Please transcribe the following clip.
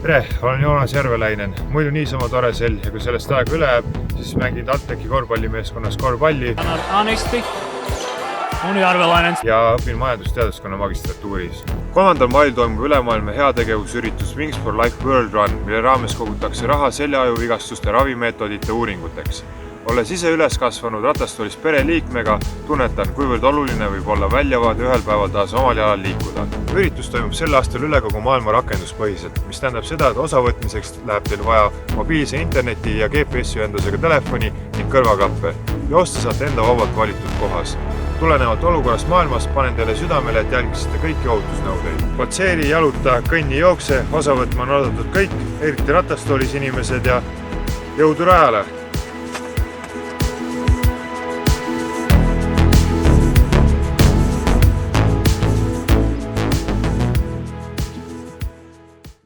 tere, olen Joonas Järveläinen. Muidu niisama tore sel ja kui sellest aega üle jääb, siis mängin TalTechi korvpallimeeskonnas korvpalli Anesti, Uuni Järveläinen ja õpin majandusteaduskonna magistratuuris. 3. mail toimub ülemaailmne heategevusüritus Wings for Life World Run, mille raames kogutakse raha seljaaju-vigastuste ravimeetodite uuringuteks. Olles ise üles kasvanud ratastoolis pereliikmega, tunnetan, kuivõrd oluline võib olla väljavaade ühel päeval taas omal jalal liikuda. Üritus toimub sel aastal üle kogu maailma rakenduspõhiselt, mis tähendab seda, et osavõtmiseks läheb teil vaja mobiilse interneti ja GPS-ühendusega telefoni ning kõrvaklappe. Joosta saate enda vabalt valitud kohas. Tulenevalt olukorrast maailmas panen teile südamele, et jälgisite kõiki ohutusnõudeid. Potseeri, jaluta, kõnni, jookse, osavõtma on oodatud kõik, eriti ratastoolis inimesed ja jõudu rajale!